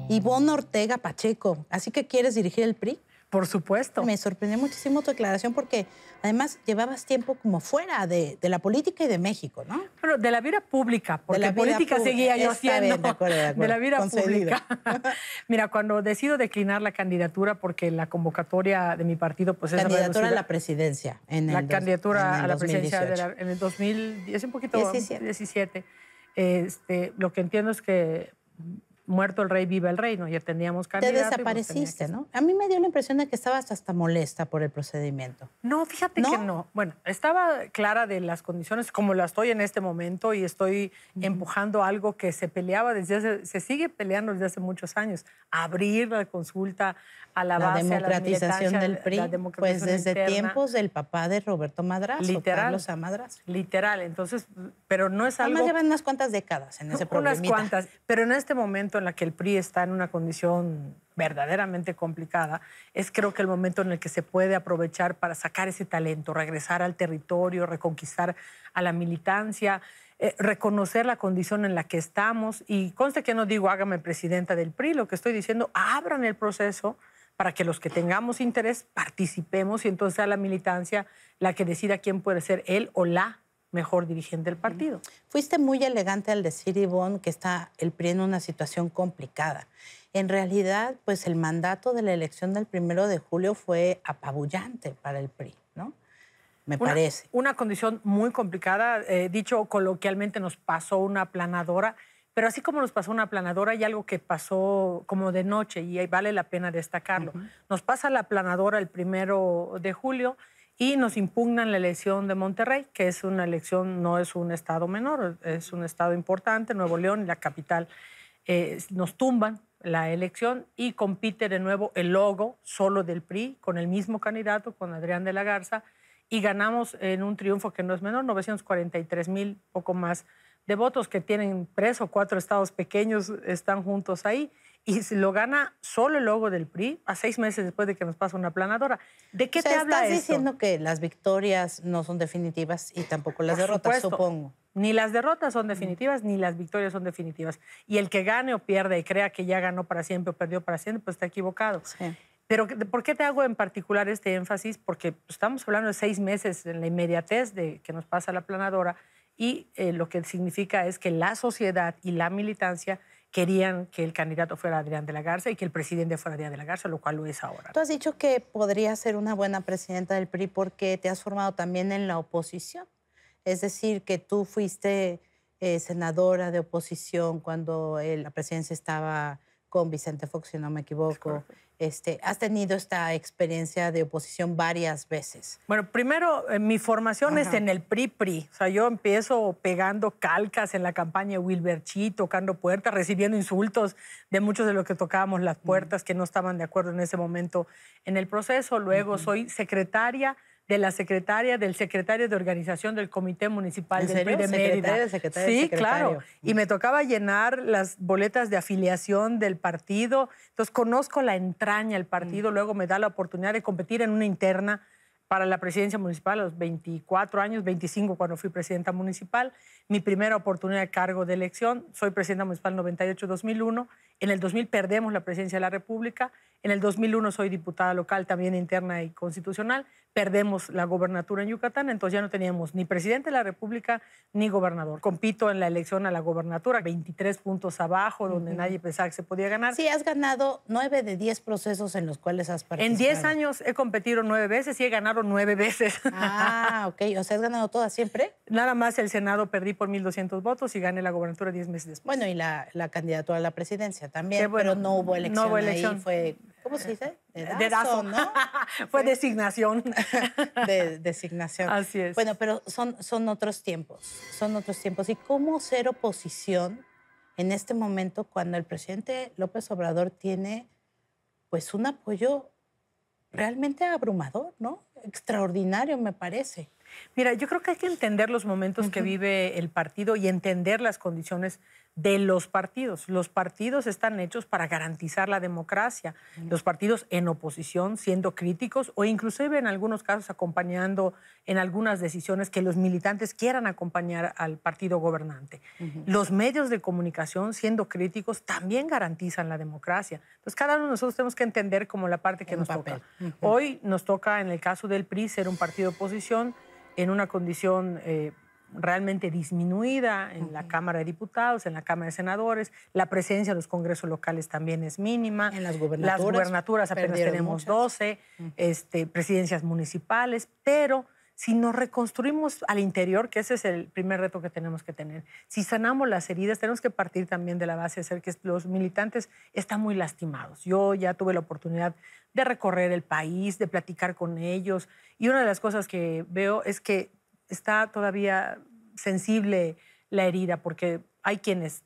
Ivonne Ortega Pacheco. ¿Así que quieres dirigir el PRI? Por supuesto. Me sorprendió muchísimo tu declaración porque además llevabas tiempo como fuera de la política y de México, ¿no? Bueno, de la vida pública, porque la vida política pública. seguía yo Está haciendo. bien, de acuerdo. De la vida Concedido. pública. Mira, cuando decido declinar la candidatura porque la convocatoria de mi partido pues es candidatura reducida, a la presidencia. Candidatura a la 2018. presidencia en el 2010, un poquito 17. Lo que entiendo es que muerto el rey, viva el rey, ¿no? Ya teníamos candidato. Te desapareciste, ¿no? A mí me dio la impresión de que estabas hasta molesta por el procedimiento. No, fíjate que no. Bueno, estaba clara de las condiciones como la estoy en este momento y estoy empujando algo que se peleaba se sigue peleando desde hace muchos años. Abrir la consulta a la base, democratización a la del PRI, pues desde interna. Tiempos del papá de Roberto Madrazo, Literal. Carlos A. Madrazo. Literal, entonces, pero no es algo... Además llevan unas cuantas décadas en ese problemita. Unas cuantas, pero en este momento en la que el PRI está en una condición verdaderamente complicada, es creo que el momento en el que se puede aprovechar para sacar ese talento, regresar al territorio, reconquistar a la militancia, reconocer la condición en la que estamos. Y conste que no digo hágame presidenta del PRI, lo que estoy diciendo, abran el proceso para que los que tengamos interés participemos y entonces sea la militancia la que decida quién puede ser él o la mejor dirigente del partido. Fuiste muy elegante al decir, Ivonne, que está el PRI en una situación complicada. En realidad, pues el mandato de la elección del 1 de julio fue apabullante para el PRI, ¿no? Me parece. Una condición muy complicada. Dicho coloquialmente, nos pasó una aplanadora. Pero así como nos pasó una aplanadora, hay algo que pasó como de noche y vale la pena destacarlo. Nos pasa la aplanadora el 1 de julio y nos impugnan la elección de Monterrey, que es una elección, no es un estado menor, es un estado importante, Nuevo León, la capital. Nos tumban la elección y compite de nuevo el logo solo del PRI con el mismo candidato, con Adrián de la Garza, y ganamos en un triunfo que no es menor, 943,000, poco más de votos, que tienen 3 o 4 estados pequeños, están juntos ahí, y lo gana solo el logo del PRI a 6 meses después de que nos pasa una aplanadora. ¿De qué te habla estás esto? diciendo que las victorias no son definitivas y tampoco las derrotas, supongo. Ni las derrotas son definitivas, ni las victorias son definitivas. Y el que gane o pierda y crea que ya ganó para siempre o perdió para siempre, pues está equivocado. Sí. Pero ¿por qué te hago en particular este énfasis? Porque estamos hablando de 6 meses en la inmediatez de que nos pasa la aplanadora y lo que significa es que la sociedad y la militancia querían que el candidato fuera Adrián de la Garza y que el presidente fuera Adrián de la Garza, lo cual lo es ahora. Tú has dicho que podría ser una buena presidenta del PRI porque te has formado también en la oposición. Es decir, que tú fuiste senadora de oposición cuando la presidencia estaba con Vicente Fox, si no me equivoco. Has tenido esta experiencia de oposición varias veces. Bueno, primero, mi formación es en el PRI-PRI. O sea, yo empiezo pegando calcas en la campaña de Wilberchi, tocando puertas, recibiendo insultos de muchos de los que tocábamos las puertas que no estaban de acuerdo en ese momento en el proceso. Luego soy secretaria de la secretaria del secretario de organización del Comité Municipal del PRI de Mérida. Sí, claro. Y me tocaba llenar las boletas de afiliación del partido. Entonces, conozco la entraña del partido. Luego me da la oportunidad de competir en una interna para la presidencia municipal a los 24 años, 25 cuando fui presidenta municipal. Mi primera oportunidad de cargo de elección. Soy presidenta municipal en 98-2001. En el 2000 perdemos la presidencia de la República. En el 2001 soy diputada local, también interna y constitucional. Perdemos la gobernatura en Yucatán, entonces ya no teníamos ni presidente de la República ni gobernador. Compito en la elección a la gobernatura, 23 puntos abajo, donde nadie pensaba que se podía ganar. Sí, has ganado 9 de 10 procesos en los cuales has participado. En 10 años he competido 9 veces y he ganado 9 veces. Ah, ok. O sea, ¿has ganado todas siempre? Nada más el Senado perdí por 1,200 votos y gané la gobernatura 10 meses después. Bueno, y la candidatura a la presidencia también, bueno, pero no hubo elección. No hubo elección. Ahí fue, ¿cómo se dice? Dedazo, ¿no? Fue designación. De designación. Así es. Bueno, pero son otros tiempos, son otros tiempos. ¿Y cómo ser oposición en este momento cuando el presidente López Obrador tiene pues un apoyo realmente abrumador, ¿no? Extraordinario, me parece. Mira, yo creo que hay que entender los momentos que vive el partido y entender las condiciones de los partidos. Los partidos están hechos para garantizar la democracia. Los partidos en oposición, siendo críticos o inclusive en algunos casos acompañando en algunas decisiones que los militantes quieran acompañar al partido gobernante. Los medios de comunicación, siendo críticos, también garantizan la democracia. Entonces, cada uno de nosotros tenemos que entender como la parte que nos toca. Hoy nos toca, en el caso del PRI, ser un partido de oposición en una condición realmente disminuida en la Cámara de Diputados, en la Cámara de Senadores. La presencia de los congresos locales también es mínima. En las gubernaturas apenas tenemos 12, presidencias municipales, pero si nos reconstruimos al interior, que ese es el primer reto que tenemos que tener, si sanamos las heridas, tenemos que partir también de la base de ser que los militantes están muy lastimados. Yo ya tuve la oportunidad de recorrer el país, de platicar con ellos, y una de las cosas que veo es que está todavía sensible la herida, porque hay quienes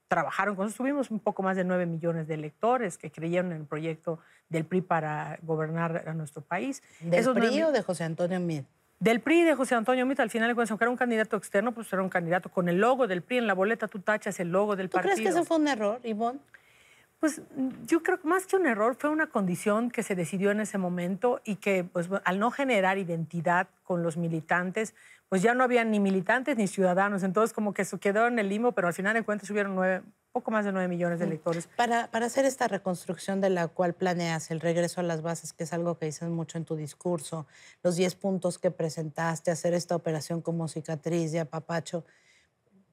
trabajaron con nosotros. Tuvimos un poco más de 9 millones de electores que creyeron en el proyecto del PRI para gobernar a nuestro país. ¿Del PRI o de José Antonio Meade? Del PRI de José Antonio Meade. Al final de cuentas, aunque era un candidato externo, pues era un candidato con el logo del PRI. En la boleta tú tachas el logo del partido. ¿Tú crees que eso fue un error, Ivonne? Pues yo creo que más que un error fue una condición que se decidió en ese momento y que pues, al no generar identidad con los militantes, pues ya no había ni militantes ni ciudadanos. Entonces como que se quedó en el limbo, pero al final de cuentas hubieron poco más de 9 millones de electores. Para hacer esta reconstrucción de la cual planeas el regreso a las bases, que es algo que dices mucho en tu discurso, los 10 puntos que presentaste, hacer esta operación como cicatriz y apapacho,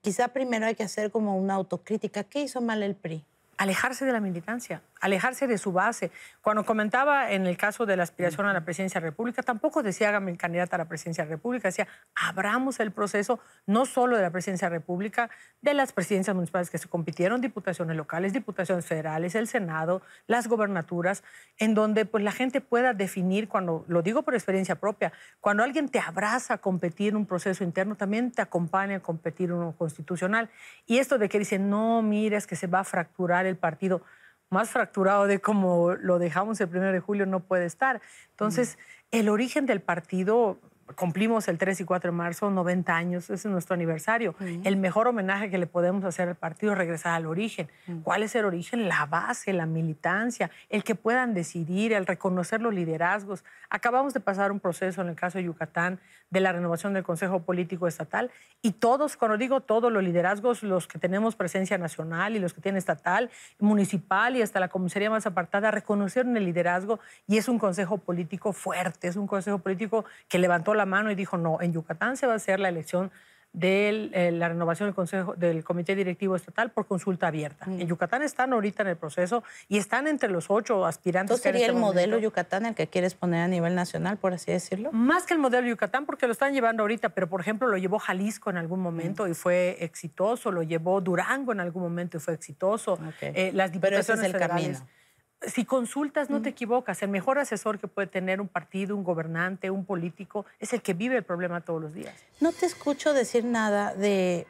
quizá primero hay que hacer como una autocrítica. ¿Qué hizo mal el PRI? Alejarse de la militancia, alejarse de su base. Cuando comentaba en el caso de la aspiración a la presidencia de la República, tampoco decía hágame el candidato a la presidencia de la República, decía abramos el proceso no solo de la presidencia de la República, de las presidencias municipales que se compitieron, diputaciones locales, diputaciones federales, el Senado, las gobernaturas, en donde pues, la gente pueda definir, cuando lo digo por experiencia propia, cuando alguien te abraza a competir en un proceso interno, también te acompaña a competir en uno constitucional. Y esto de que dicen, no, mira, es que se va a fracturar el partido, más fracturado de como lo dejamos el 1 de julio no puede estar. Entonces, el origen del partido, cumplimos el 3 y 4 de marzo, 90 años, ese es nuestro aniversario. El mejor homenaje que le podemos hacer al partido es regresar al origen. ¿Cuál es el origen? La base, la militancia, el que puedan decidir, el reconocer los liderazgos. Acabamos de pasar un proceso en el caso de Yucatán de la renovación del Consejo Político Estatal y todos, cuando digo todos los liderazgos, los que tenemos presencia nacional y los que tienen estatal, municipal y hasta la comisaría más apartada, reconocieron el liderazgo y es un consejo político fuerte, es un consejo político que levantó la mano y dijo, no, en Yucatán se va a hacer la elección de la renovación del Comité Directivo Estatal por consulta abierta. En Yucatán están ahorita en el proceso y están entre los 8 aspirantes. ¿Entonces sería el modelo Yucatán el que quieres poner a nivel nacional, por así decirlo? Más que el modelo Yucatán, porque lo están llevando ahorita, pero por ejemplo lo llevó Jalisco en algún momento y fue exitoso, lo llevó Durango en algún momento y fue exitoso. Las diputaciones pero ese es el federales, camino. Si consultas, no te equivocas. El mejor asesor que puede tener un partido, un gobernante, un político, es el que vive el problema todos los días. No te escucho decir nada de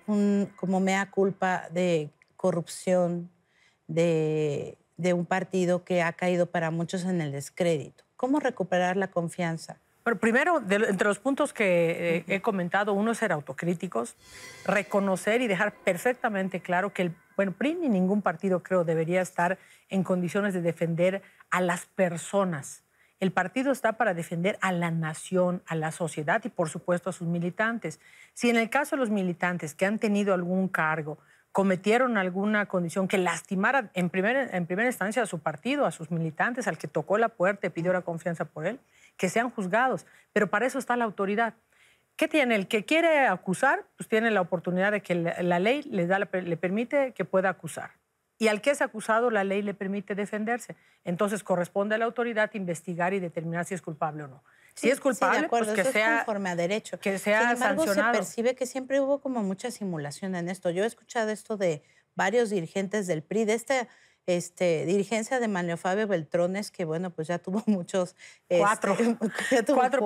como mea culpa de corrupción de un partido que ha caído para muchos en el descrédito. ¿Cómo recuperar la confianza? Bueno, primero, entre los puntos que he comentado, uno es ser autocríticos, reconocer y dejar perfectamente claro que el PRI ni ningún partido, creo, debería estar en condiciones de defender a las personas. El partido está para defender a la nación, a la sociedad y, por supuesto, a sus militantes. Si en el caso de los militantes que han tenido algún cargo cometieron alguna condición que lastimara en primera instancia a su partido, a sus militantes, al que tocó la puerta y pidió la confianza por él, que sean juzgados. Pero para eso está la autoridad. ¿Qué tiene? El que quiere acusar, pues tiene la oportunidad de que la ley le permite que pueda acusar. Y al que es acusado, la ley le permite defenderse. Entonces corresponde a la autoridad investigar y determinar si es culpable o no. Si es culpable, sí, de acuerdo, pues que eso sea es conforme a derecho. Que sea Sin embargo, sancionado. se percibe que siempre hubo como mucha simulación en esto. Yo he escuchado esto de varios dirigentes del PRI, de esta dirigencia de Manlio Fabio Beltrones, que bueno, pues ya tuvo muchos... Cuatro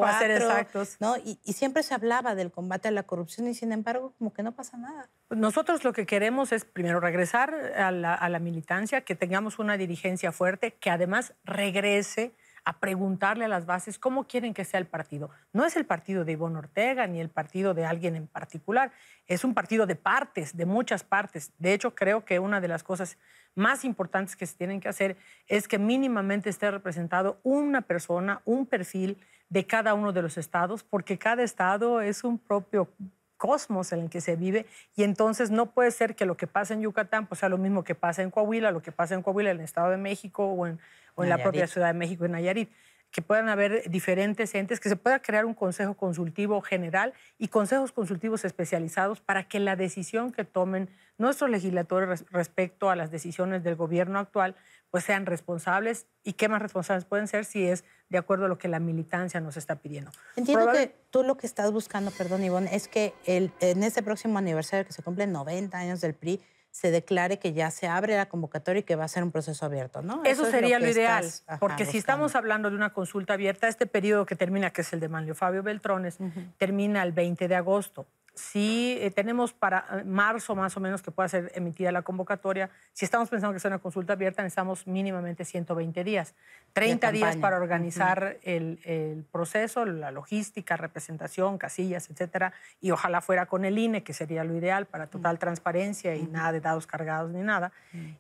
para ser exactos. ¿No? Y siempre se hablaba del combate a la corrupción y sin embargo como que no pasa nada. Nosotros lo que queremos es primero regresar a la militancia, que tengamos una dirigencia fuerte, que además regrese a preguntarle a las bases cómo quieren que sea el partido. No es el partido de Ivonne Ortega ni el partido de alguien en particular, es un partido de partes, de muchas partes. De hecho, creo que una de las cosas más importantes que se tienen que hacer es que mínimamente esté representado una persona, un perfil de cada uno de los estados, porque cada estado es un propio cosmos en el que se vive y entonces no puede ser que lo que pasa en Yucatán pues sea lo mismo que pasa en Coahuila, lo que pasa en Coahuila en el Estado de México o en la propia Ciudad de México, en Nayarit. Que puedan haber diferentes entes, que se pueda crear un consejo consultivo general y consejos consultivos especializados para que la decisión que tomen nuestros legisladores respecto a las decisiones del gobierno actual pues sean responsables. ¿Y qué más responsables pueden ser si es de acuerdo a lo que la militancia nos está pidiendo? Entiendo que tú lo que estás buscando, perdón, Ivonne, es que en este próximo aniversario que se cumplen 90 años del PRI, se declare que ya se abre la convocatoria y que va a ser un proceso abierto, ¿no? Eso sería lo ideal, porque buscando. si estamos hablando de una consulta abierta, este periodo que termina, que es el de Manlio Fabio Beltrones, termina el 20 de agosto. Si tenemos para marzo más o menos que pueda ser emitida la convocatoria, si estamos pensando que sea una consulta abierta, necesitamos mínimamente 120 días. 30 días para organizar el proceso, la logística, representación, casillas, etcétera, y ojalá fuera con el INE, que sería lo ideal para total transparencia y nada de dados cargados ni nada.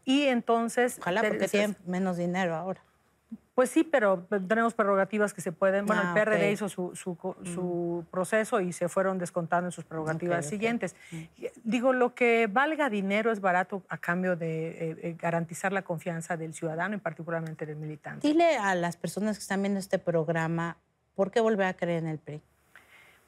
Y entonces... Ojalá, porque tienen menos dinero ahora. Pues sí, pero tenemos prerrogativas que se pueden... Bueno, el PRD hizo su proceso y se fueron descontando en sus prerrogativas siguientes. Digo, lo que valga dinero es barato a cambio de garantizar la confianza del ciudadano y particularmente del militante. Dile a las personas que están viendo este programa, ¿por qué volver a creer en el PRI?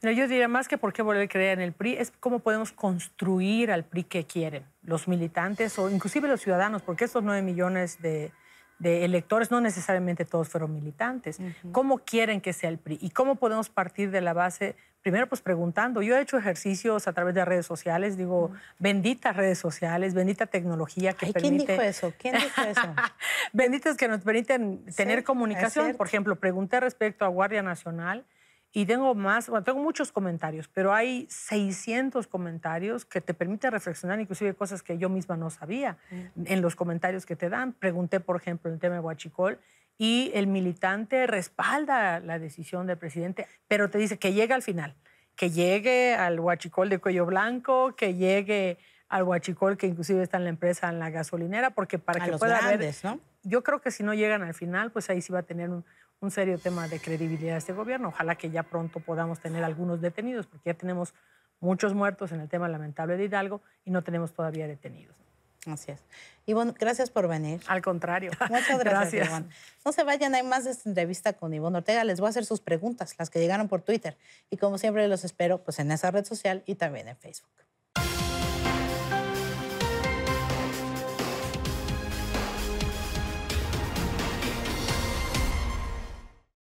Mira, yo diría más que por qué volver a creer en el PRI, es cómo podemos construir al PRI que quieren los militantes o inclusive los ciudadanos, porque estos 9 millones de electores, no necesariamente todos fueron militantes. ¿Cómo quieren que sea el PRI? ¿Y cómo podemos partir de la base? Primero, pues preguntando. Yo he hecho ejercicios a través de redes sociales, digo, benditas redes sociales, bendita tecnología que permite... ¿Quién dijo eso? ¿Quién dijo eso? Benditas que nos permiten tener comunicación. Por ejemplo, pregunté respecto a Guardia Nacional y tengo muchos comentarios, pero hay 600 comentarios que te permiten reflexionar, inclusive cosas que yo misma no sabía en los comentarios que te dan. Pregunté, por ejemplo, el tema de Huachicol y el militante respalda la decisión del presidente, pero te dice que llegue al final, que llegue al Huachicol de cuello blanco, que llegue al Huachicol que inclusive está en la empresa, en la gasolinera, porque para que pueda haber... ¿no? Yo creo que si no llegan al final, pues ahí sí va a tener un serio tema de credibilidad de este gobierno. Ojalá que ya pronto podamos tener algunos detenidos, porque ya tenemos muchos muertos en el tema lamentable de Hidalgo y no tenemos todavía detenidos. Así es. Ivonne, gracias por venir. Al contrario. Muchas gracias, Ivonne. No se vayan, hay más de esta entrevista con Ivonne Ortega. Les voy a hacer sus preguntas, las que llegaron por Twitter. Y como siempre los espero pues, en esa red social y también en Facebook.